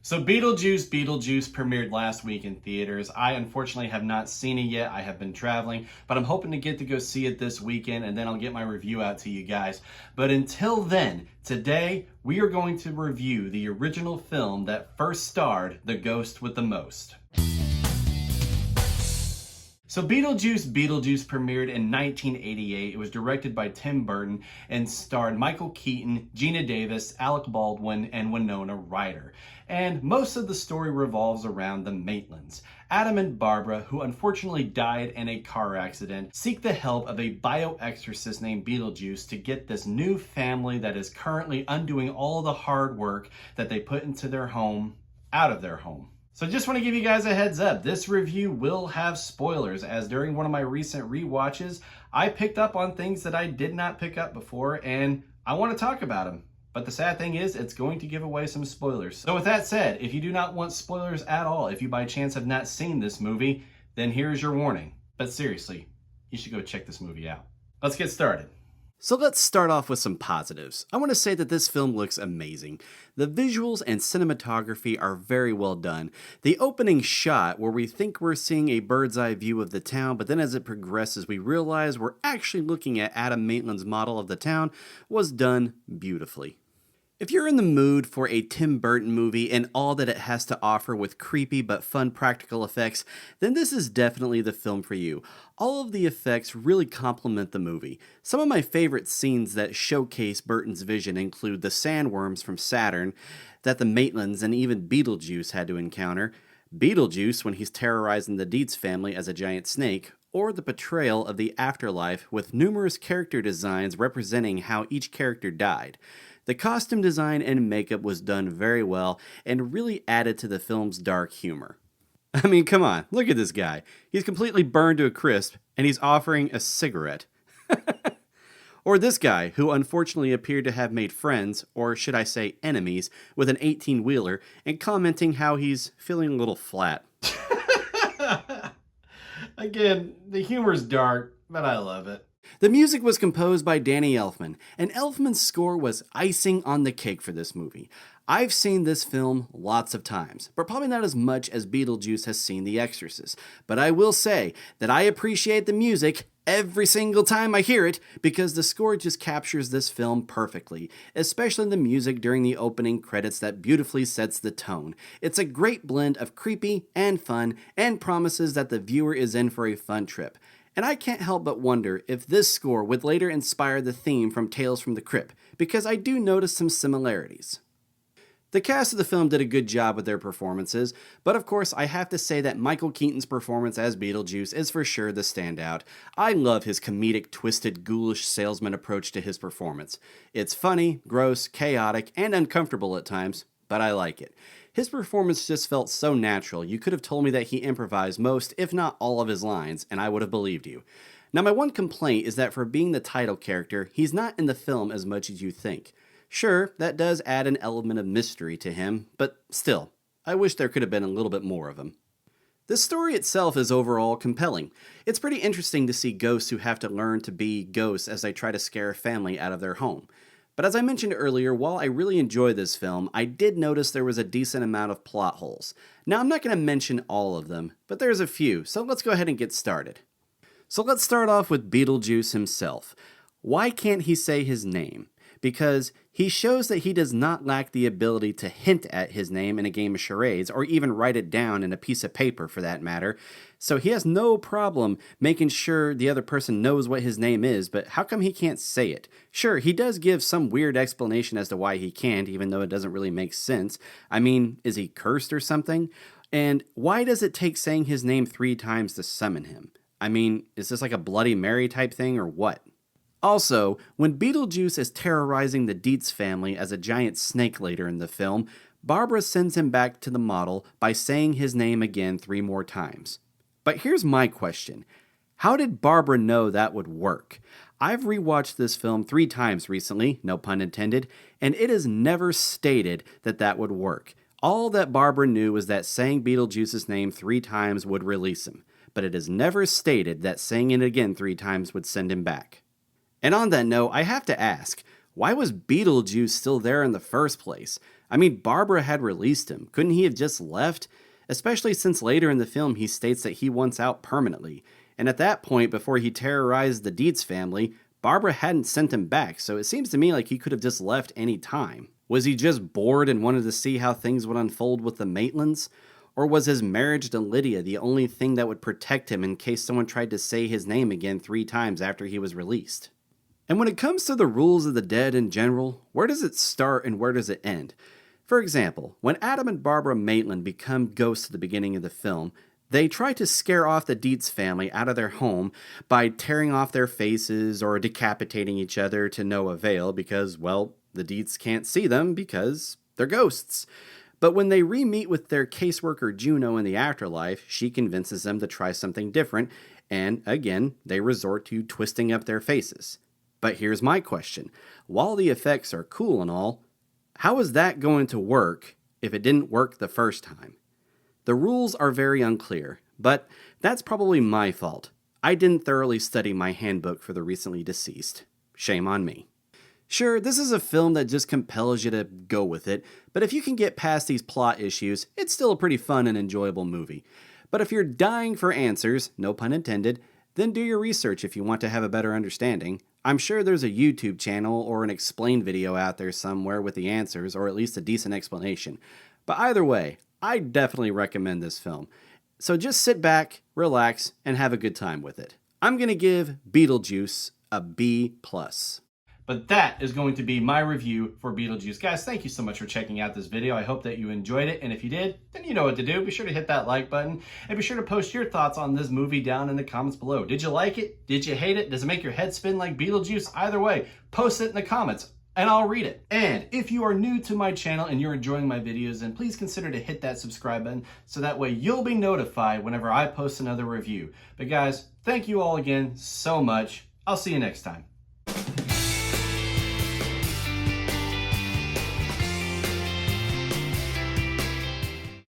So Beetlejuice premiered last week in theaters. I unfortunately have not seen it yet. I have been traveling, but I'm hoping to get to go see it this weekend, and then I'll get my review out to you guys. But until then, today we are going to review the original film that first starred the ghost with the most. So Beetlejuice premiered in 1988. It was directed by Tim Burton and starred Michael Keaton, Gina Davis, Alec Baldwin, and Winona Ryder. And most of the story revolves around the Maitlands. Adam and Barbara, who unfortunately died in a car accident, seek the help of a bioexorcist named Beetlejuice to get this new family that is currently undoing all the hard work that they put into their home out of their home. So just want to give you guys a heads up, this review will have spoilers, as during one of my recent rewatches, I picked up on things that I did not pick up before, and I want to talk about them. But the sad thing is, it's going to give away some spoilers. So with that said, if you do not want spoilers at all, if you by chance have not seen this movie, then here's your warning. But seriously, you should go check this movie out. Let's get started. So let's start off with some positives. I want to say that this film looks amazing. The visuals and cinematography are very well done. The opening shot, where we think we're seeing a bird's eye view of the town, but then as it progresses we realize we're actually looking at Adam Maitland's model of the town, was done beautifully. If you're in the mood for a Tim Burton movie and all that it has to offer with creepy but fun practical effects, then this is definitely the film for you. All of the effects really complement the movie. Some of my favorite scenes that showcase Burton's vision include the sandworms from Saturn that the Maitlands and even Beetlejuice had to encounter, Beetlejuice when he's terrorizing the Dietz family as a giant snake, or the portrayal of the afterlife with numerous character designs representing how each character died. The costume design and makeup was done very well and really added to the film's dark humor. I mean, come on, look at this guy. He's completely burned to a crisp and he's offering a cigarette. Or this guy, who unfortunately appeared to have made friends, or should I say enemies, with an 18-wheeler and commenting how he's feeling a little flat. Again, the humor's dark, but I love it. The music was composed by Danny Elfman, and Elfman's score was icing on the cake for this movie. I've seen this film lots of times, but probably not as much as Beetlejuice has seen The Exorcist. But I will say that I appreciate the music every single time I hear it, because the score just captures this film perfectly, especially the music during the opening credits that beautifully sets the tone. It's a great blend of creepy and fun, and promises that the viewer is in for a fun trip. And I can't help but wonder if this score would later inspire the theme from Tales from the Crypt, because I do notice some similarities. The cast of the film did a good job with their performances, but of course I have to say that Michael Keaton's performance as Beetlejuice is for sure the standout. I love his comedic, twisted, ghoulish salesman approach to his performance. It's funny, gross, chaotic, and uncomfortable at times, but I like it. His performance just felt so natural. You could have told me that he improvised most, if not all of his lines, and I would have believed you. Now my one complaint is that for being the title character, he's not in the film as much as you think. Sure, that does add an element of mystery to him, but still, I wish there could have been a little bit more of him. The story itself is overall compelling. It's pretty interesting to see ghosts who have to learn to be ghosts as they try to scare a family out of their home. But as I mentioned earlier, while I really enjoy this film, I did notice there was a decent amount of plot holes. Now I'm not going to mention all of them, but there's a few, so let's go ahead and get started. So let's start off with Beetlejuice himself. Why can't he say his name? Because he shows that he does not lack the ability to hint at his name in a game of charades, or even write it down in a piece of paper for that matter. So he has no problem making sure the other person knows what his name is, but how come he can't say it? Sure, he does give some weird explanation as to why he can't, even though it doesn't really make sense. I mean, is he cursed or something? And why does it take saying his name 3 times to summon him? I mean, is this like a Bloody Mary type thing or what? Also, when Beetlejuice is terrorizing the Dietz family as a giant snake later in the film, Barbara sends him back to the model by saying his name again 3 more times. But here's my question. How did Barbara know that would work? I've rewatched this film 3 times recently, no pun intended, and it is never stated that that would work. All that Barbara knew was that saying Beetlejuice's name 3 times would release him, but it is never stated that saying it again 3 times would send him back. And on that note, I have to ask, why was Beetlejuice still there in the first place? I mean, Barbara had released him. Couldn't he have just left? Especially since later in the film he states that he wants out permanently. And at that point, before he terrorized the Dietz family, Barbara hadn't sent him back, so it seems to me like he could have just left any time. Was he just bored and wanted to see how things would unfold with the Maitlands? Or was his marriage to Lydia the only thing that would protect him in case someone tried to say his name again 3 times after he was released? And when it comes to the rules of the dead in general, where does it start and where does it end? For example, when Adam and Barbara Maitland become ghosts at the beginning of the film, they try to scare off the Dietz family out of their home by tearing off their faces or decapitating each other to no avail because, well, the Dietz can't see them because they're ghosts. But when they re-meet with their caseworker Juno in the afterlife, she convinces them to try something different, and again, they resort to twisting up their faces. But here's my question. While the effects are cool and all, how is that going to work if it didn't work the first time? The rules are very unclear, but that's probably my fault. I didn't thoroughly study my handbook for the recently deceased. Shame on me. Sure, this is a film that just compels you to go with it, but if you can get past these plot issues, it's still a pretty fun and enjoyable movie. But if you're dying for answers, no pun intended, then do your research if you want to have a better understanding. I'm sure there's a YouTube channel or an explained video out there somewhere with the answers, or at least a decent explanation. But either way, I definitely recommend this film. So just sit back, relax, and have a good time with it. I'm going to give Beetlejuice a B+. But that is going to be my review for Beetlejuice. Guys, thank you so much for checking out this video. I hope that you enjoyed it. And if you did, then you know what to do. Be sure to hit that like button. And be sure to post your thoughts on this movie down in the comments below. Did you like it? Did you hate it? Does it make your head spin like Beetlejuice? Either way, post it in the comments and I'll read it. And if you are new to my channel and you're enjoying my videos, then please consider to hit that subscribe button so that way you'll be notified whenever I post another review. But guys, thank you all again so much. I'll see you next time.